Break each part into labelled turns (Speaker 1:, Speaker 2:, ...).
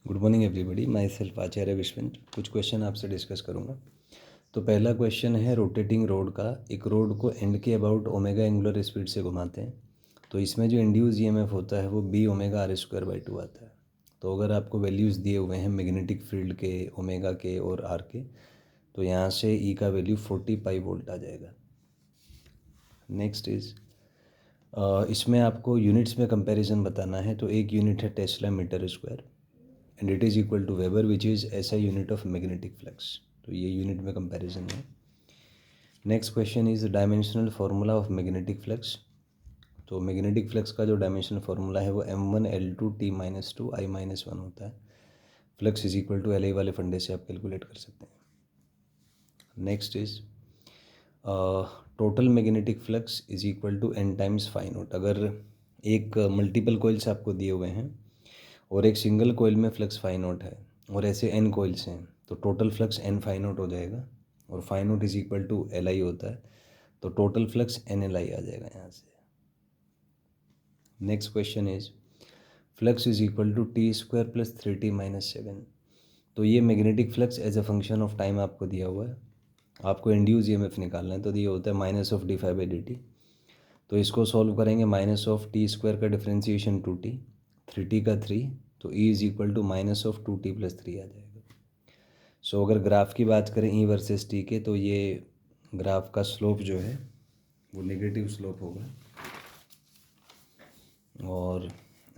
Speaker 1: Good morning everybody, myself Acharya Vishvendra. कुछ question आपसे discuss करूंगा। तो पहला क्वेश्चन है रोटेटिंग रोड का। एक रोड को एंड के अबाउट ओमेगा एंगुलर स्पीड से घुमाते हैं, तो इसमें जो इंड्यूस ईएमएफ होता है वो B omega R square by 2 आता है। तो अगर आपको वैल्यूज़ दिए हुए हैं मैग्नेटिक फील्ड के, ओमेगा के और आर के, तो यहाँ से ई का वैल्यू 40 पाई वोल्ट आ जाएगा। नेक्स्ट इज़ इसमें आपको यूनिट्स में कंपैरिजन बताना है। तो एक यूनिट है tesla metre square and it is equal to weber which is ऐसा यूनिट ऑफ मैग्नेटिक फ्लक्स। तो ये यूनिट में कंपैरिजन है। Next question is dimensional formula of magnetic flux. तो मैग्नेटिक फ्लक्स का जो डायमेंशनल फार्मूला है वो m1L2T-2I-1 होता है। Flux is equal to LI वाले फंडे से आप कैलकुलेट कर सकते हैं। Next is total magnetic flux is equal to n times phi not. अगर एक मल्टीपल कोइल्स आपको दिए हुए हैं और एक सिंगल कोइल में फ्लक्स फाई नॉट है और ऐसे n कोइल्स हैं, तो total flux n phi naught हो जाएगा और phi naught is equal to LI होता है, तो टोटल फ्लक्स NLI आ जाएगा यहाँ से। Next question is flux is equal to T² + 3T-7। तो ये magnetic flux as a function of time आपको दिया हुआ है। आपको इंड्यूस ईएमएफ निकालना है, तो ये होता है -(d∅dt). तो इसको सॉल्व करेंगे, -(T² का डिफ्रेंशिएशन 2T, 3T का 3, तो E is equal to -(2T+3) आ जाएगा। सो अगर ग्राफ की बात करें E वर्सेस T के, तो ये ग्राफ का स्लोप जो है वो नेगेटिव स्लोप होगा। और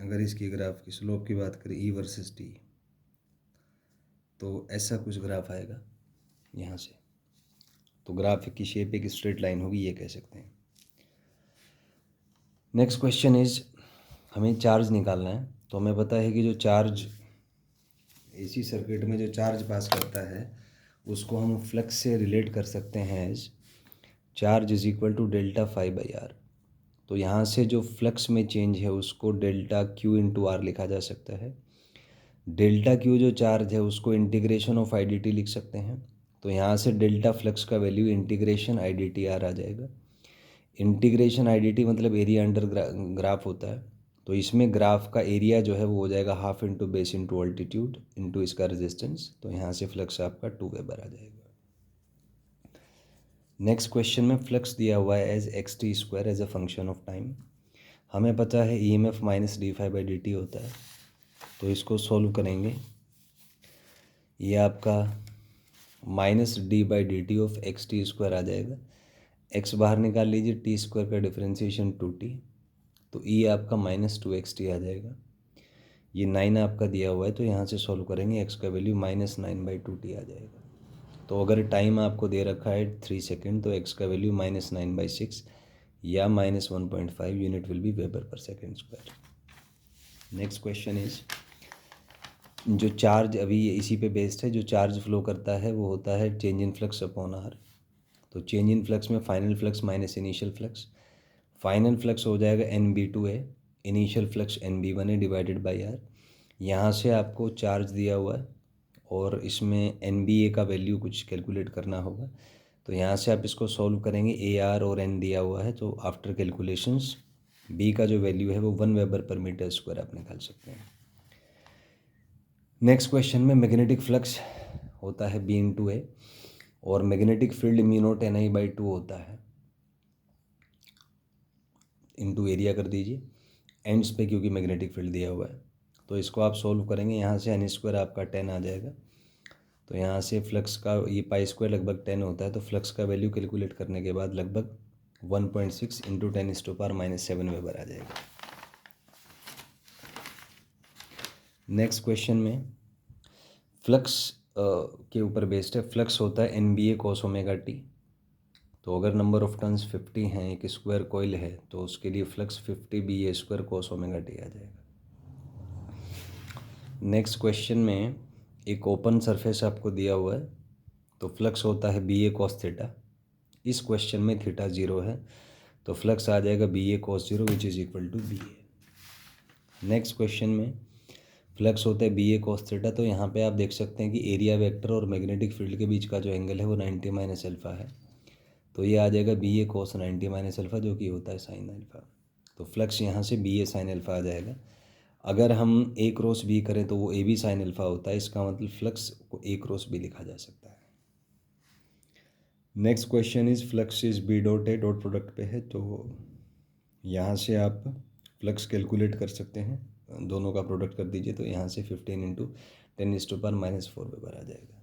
Speaker 1: अगर इसकी ग्राफ की स्लोप की बात करें E वर्सेस T, तो ऐसा कुछ ग्राफ आएगा यहाँ से। तो ग्राफ की शेप एक स्ट्रेट लाइन होगी, ये कह सकते हैं। नेक्स्ट क्वेश्चन इज हमें चार्ज निकालना है। तो हमें पता है कि जो चार्ज एसी सर्किट में जो चार्ज पास करता है उसको हम फ्लक्स से रिलेट कर सकते हैं as charge is equal to ΔΦ/r। तो यहाँ से जो फ्लक्स में चेंज है उसको ΔQ/r लिखा जा सकता है। ΔQ जो चार्ज है उसको इंटीग्रेशन ऑफ IDT लिख सकते हैं। तो यहाँ से डेल्टा फ्लक्स का वैल्यू इंटीग्रेशन IDT/r आ जाएगा। इंटीग्रेशन IDT मतलब एरिया अंडर ग्राफ होता है। तो इसमें ग्राफ का एरिया जो है वो हो जाएगा ½ into base into altitude into इसका रेजिस्टेंस। तो यहाँ से फ्लक्स आपका 2 वेबर आ जाएगा। नेक्स्ट क्वेश्चन में फ्लक्स दिया हुआ है as xt² as a function of time. हमें पता है EMF -d∅dt होता है। तो इसको सॉल्व करेंगे, ये आपका -d/dt ऑफ xt² आ जाएगा। x बाहर निकाल लीजिए, t² का डिफ्रेंशिएशन 2t, तो e आपका -2xt आ जाएगा। ये 9 आपका दिया हुआ है, तो यहाँ से सॉल्व करेंगे, x का वैल्यू -9/2t आ जाएगा। तो अगर टाइम आपको दे रखा है 3 सेकेंड, तो x का वैल्यू -9/6 या -1.5 यूनिट विल बी वेबर पर second square. Next question is जो चार्ज अभी इसी पे बेस्ड है, जो चार्ज फ्लो करता है वो होता है change in flux upon R. तो चेंज इन फ्लक्स में final flux minus initial flux, final flux हो जाएगा NB2 है, इनिशियल फ्लक्स NB1 है डिवाइडेड बाई आर। यहाँ से आपको चार्ज दिया हुआ है और इसमें NBA का वैल्यू कुछ कैलकुलेट करना होगा। तो यहाँ से आप इसको सॉल्व करेंगे, AR और N दिया हुआ है, तो आफ्टर कैलकुलेशंस B का जो वैल्यू है वो 1 वेबर पर मीटर स्क्वायर आप निकाल सकते हैं। नेक्स्ट क्वेश्चन में मैग्नेटिक फ्लक्स होता है B/A और मैग्नेटिक फील्ड μ0NI/2 होता है, इनटू एरिया कर दीजिए एंड्स पे, क्योंकि मैग्नेटिक फील्ड दिया हुआ है। तो इसको आप सोल्व करेंगे, यहाँ से n² आपका 10 आ जाएगा। तो यहाँ से फ्लक्स का ये π² लगभग 10 होता है, तो फ्लक्स का वैल्यू कैलकुलेट करने के बाद लगभग 1.6 इंटू 10⁻⁻⁷ वेबर आ जाएगा। नेक्स्ट क्वेश्चन में फ्लक्स के ऊपर बेस्ड है। फ्लक्स होता है NBA cos ωt। तो अगर नंबर ऑफ टर्न्स 50 हैं, एक स्क्वायर कॉइल है, तो उसके लिए फ्लक्स 50 BA² cos ωt आ जाएगा। नेक्स्ट क्वेश्चन में एक ओपन सरफेस आपको दिया हुआ है, तो फ्लक्स होता है BA cos θ। इस क्वेश्चन में थीटा 0 है, तो फ्लक्स आ जाएगा BA cos 0 which is equal to BA। Next question में फ्लक्स होता है BA cos θ। तो यहाँ पे आप देख सकते हैं कि एरिया वेक्टर और मैग्नेटिक फील्ड के बीच का जो एंगल है वो 90 - α है। तो ये आ जाएगा BA cos 90 - α, जो कि होता है sin α। तो फ्लक्स यहाँ से BA sin α आ जाएगा। अगर हम ए क्रॉस बी करें तो वो ए बी साइन अल्फा होता है, इसका मतलब फ्लक्स को ए क्रॉस बी लिखा जा सकता है। Next question is flux is B dot A dot product पे है, तो यहाँ से आप फ्लक्स कैलकुलेट कर सकते हैं, दोनों का प्रोडक्ट कर दीजिए तो यहाँ से 15 × 10⁻⁴ वेबर आ जाएगा।